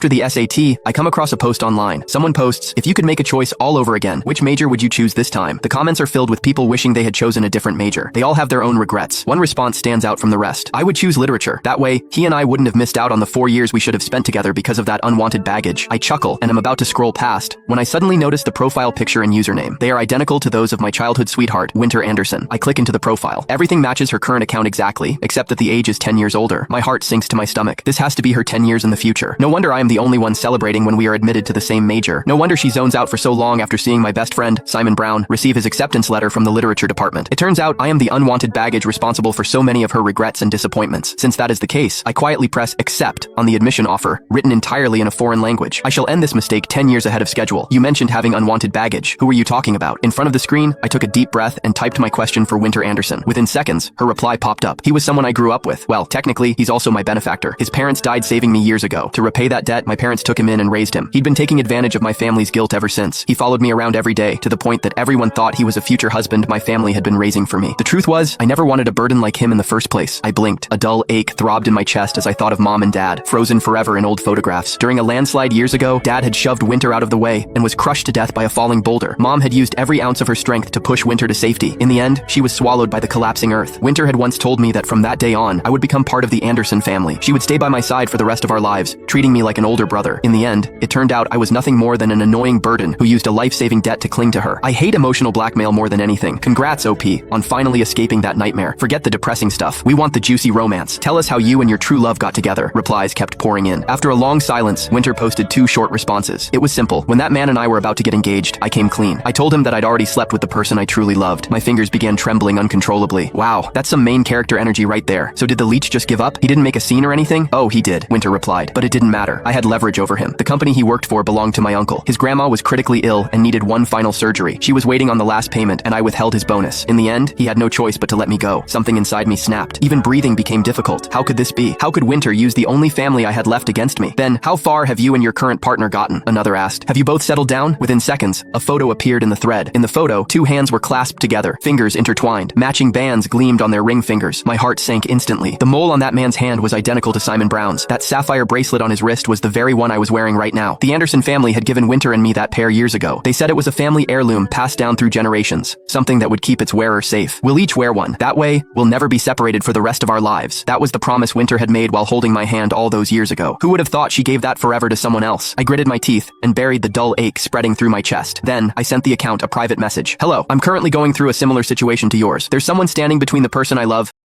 After the SAT, I come across a post online. Someone posts, if you could make a choice all over again, which major would you choose this time? The comments are filled with people wishing they had chosen a different major. They all have their own regrets. One response stands out from the rest. I would choose literature. That way, he and I wouldn't have missed out on the 4 years we should have spent together because of that unwanted baggage. I chuckle and am about to scroll past when I suddenly notice the profile picture and username. They are identical to those of my childhood sweetheart, Winter Anderson. I click into the profile. Everything matches her current account exactly, except that the age is 10 years older. My heart sinks to my stomach. This has to be her 10 years in the future. No wonder I am the only one celebrating when we are admitted to the same major. No wonder she zones out for so long after seeing my best friend, Simon Brown, receive his acceptance letter from the literature department. It turns out I am the unwanted baggage responsible for so many of her regrets and disappointments. Since that is the case, I quietly press accept on the admission offer, written entirely in a foreign language. I shall end this mistake 10 years ahead of schedule. You mentioned having unwanted baggage. Who were you talking about? In front of the screen, I took a deep breath and typed my question for Winter Anderson. Within seconds, her reply popped up. He was someone I grew up with. Well, technically, he's also my benefactor. His parents died saving me years ago. To repay that debt, my parents took him in and raised him. He'd been taking advantage of my family's guilt ever since. He followed me around every day, to the point that everyone thought he was a future husband my family had been raising for me. The truth was, I never wanted a burden like him in the first place. I blinked. A dull ache throbbed in my chest as I thought of Mom and Dad, frozen forever in old photographs. During a landslide years ago, Dad had shoved Winter out of the way and was crushed to death by a falling boulder. Mom had used every ounce of her strength to push Winter to safety. In the end, she was swallowed by the collapsing earth. Winter had once told me that from that day on, I would become part of the Anderson family. She would stay by my side for the rest of our lives, treating me like an older brother. In the end, it turned out I was nothing more than an annoying burden who used a life-saving debt to cling to her. I hate emotional blackmail more than anything. Congrats, OP, on finally escaping that nightmare. Forget the depressing stuff. We want the juicy romance. Tell us how you and your true love got together. Replies kept pouring in. After a long silence, Winter posted 2 short responses. It was simple. When that man and I were about to get engaged, I came clean. I told him that I'd already slept with the person I truly loved. My fingers began trembling uncontrollably. Wow, that's some main character energy right there. So did the leech just give up? He didn't make a scene or anything? Oh, he did, Winter replied. But it didn't matter. I had leverage over him. The company he worked for belonged to my uncle. His grandma was critically ill and needed one final surgery. She was waiting on the last payment, and I withheld his bonus. In the end, he had no choice but to let me go. Something inside me snapped. Even breathing became difficult. How could this be? How could Winter use the only family I had left against me? Then, how far have you and your current partner gotten? Another asked. Have you both settled down? Within seconds, a photo appeared in the thread. In the photo, 2 hands were clasped together, fingers intertwined. Matching bands gleamed on their ring fingers. My heart sank instantly. The mole on that man's hand was identical to Simon Brown's. That sapphire bracelet on his wrist was the very one I was wearing right now. The Anderson family had given Winter and me that pair years ago. They said it was a family heirloom passed down through generations, something that would keep its wearer safe. We'll each wear one. That way, we'll never be separated for the rest of our lives. That was the promise Winter had made while holding my hand all those years ago. Who would have thought she gave that forever to someone else? I gritted my teeth and buried the dull ache spreading through my chest. Then, I sent the account a private message. Hello, I'm currently going through a similar situation to yours. There's someone standing between the person I love